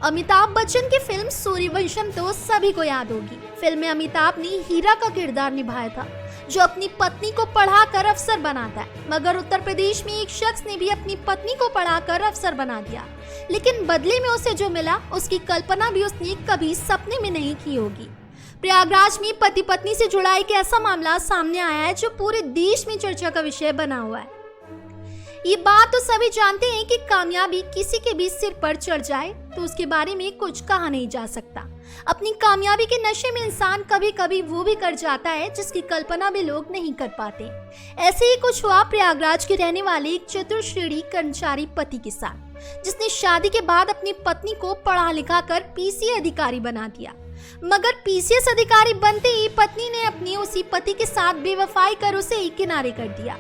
अमिताभ बच्चन की फिल्म सूर्यवंशम तो सभी को याद होगी। फिल्म में अमिताभ ने हीरा का किरदार निभाया था, जो अपनी पत्नी को पढ़ाकर अफसर बनाता है। मगर उत्तर प्रदेश में एक शख्स ने भी अपनी पत्नी को पढ़ाकर अफसर बना दिया, लेकिन बदले में उसे जो मिला उसकी कल्पना भी उसने कभी सपने में नहीं की होगी। प्रयागराज में पति पत्नी से जुड़ा एक ऐसा मामला सामने आया है जो पूरे देश में चर्चा का विषय बना हुआ है। ये बात तो सभी जानते हैं कि कामयाबी किसी के भी सिर पर चढ़ जाए तो उसके बारे में कुछ कहा नहीं जा सकता। अपनी कामयाबी के नशे में इंसान कभी कभी वो भी कर जाता है जिसकी कल्पना भी लोग नहीं कर पाते। ऐसे ही कुछ हुआ प्रयागराज के रहने वाले एक चतुर्श्रेणी कर्मचारी पति के साथ, जिसने शादी के बाद अपनी पत्नी को पढ़ा लिखा कर पीसीए अधिकारी बना दिया। मगर पीसीएस अधिकारी बनते ही पत्नी ने अपनी उसी पति के साथ बेवफाई कर उसे ही किनारे कर दिया।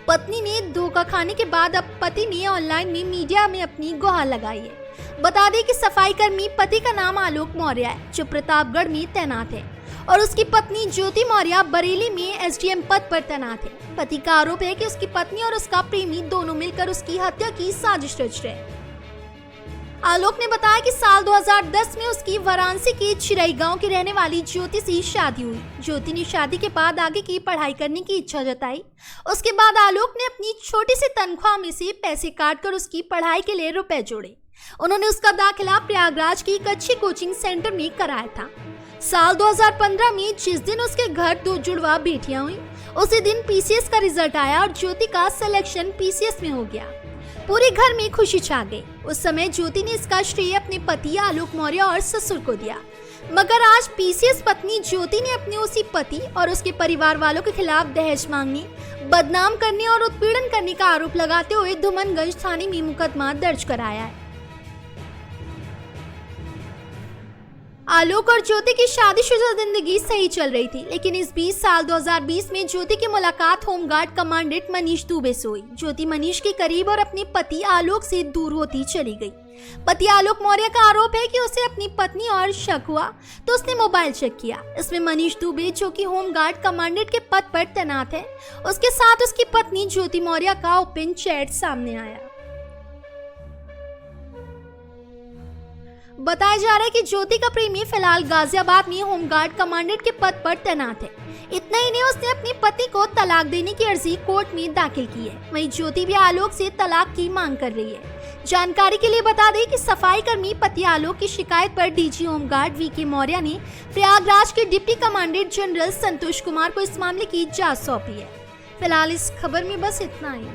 पत्नी ने धोखा खाने के बाद अब पति ने ऑनलाइन में मीडिया में अपनी गुहार लगाई है। बता दें कि सफाई कर्मी पति का नाम आलोक मौर्य है, जो प्रतापगढ़ में तैनात है, और उसकी पत्नी ज्योति मौर्य बरेली में एसडीएम पद पर तैनात है। पति का आरोप है कि उसकी पत्नी और उसका प्रेमी दोनों मिलकर उसकी हत्या की साजिश रच रहे। आलोक ने बताया कि साल 2010 में उसकी वाराणसी के चिरई गांव की रहने वाली ज्योति से शादी हुई। ज्योति ने शादी के बाद आगे की पढ़ाई करने की इच्छा जताई। उसके बाद आलोक ने अपनी छोटी सी तनख्वाह में से पैसे काटकर उसकी पढ़ाई के लिए रुपए जोड़े। उन्होंने उसका दाखिला प्रयागराज की एक अच्छी कोचिंग सेंटर में कराया था। साल 2015 में जिस दिन उसके घर 2 जुड़वा बेटियां हुई, उसी दिन पीसीएस का रिजल्ट आया और ज्योति का सिलेक्शन पीसीएस में हो गया। पूरे घर में खुशी छा गई। उस समय ज्योति ने इसका श्रेय अपने पति आलोक मौर्य और ससुर को दिया। मगर आज पीसीएस पत्नी ज्योति ने अपने उसी पति और उसके परिवार वालों के खिलाफ दहेज मांगने, बदनाम करने और उत्पीड़न करने का आरोप लगाते हुए धुमनगंज थाने में मुकदमा दर्ज कराया है। आलोक और ज्योति की शादीशुदा जिंदगी सही चल रही थी, लेकिन इस बीच साल 2020 में ज्योति की मुलाकात होमगार्ड कमांडेंट मनीष दुबे से हुई। ज्योति मनीष के करीब और अपने पति आलोक से दूर होती चली गई। पति आलोक मौर्य का आरोप है कि उसे अपनी पत्नी और शक हुआ तो उसने मोबाइल चेक किया। इसमें मनीष दुबे, जो कि होमगार्ड कमांडेंट के पद पर तैनात है, उसके साथ उसकी पत्नी ज्योति मौर्य का ओपन चैट सामने आया। बताया जा रहा है कि ज्योति का प्रेमी फिलहाल गाजियाबाद में होमगार्ड कमांडेंट के पद पर तैनात है। इतना ही नहीं, उसने अपनी पत्नी को तलाक देने की अर्जी कोर्ट में दाखिल की है। वहीं ज्योति भी आलोक से तलाक की मांग कर रही है। जानकारी के लिए बता दें कि सफाई कर्मी पति आलोक की शिकायत पर डीजी होमगार्ड वीके मौर्य ने प्रयागराज के deputy commandant general Santosh Kumar को इस मामले की जांच सौंपी है। फिलहाल इस खबर में बस इतना ही।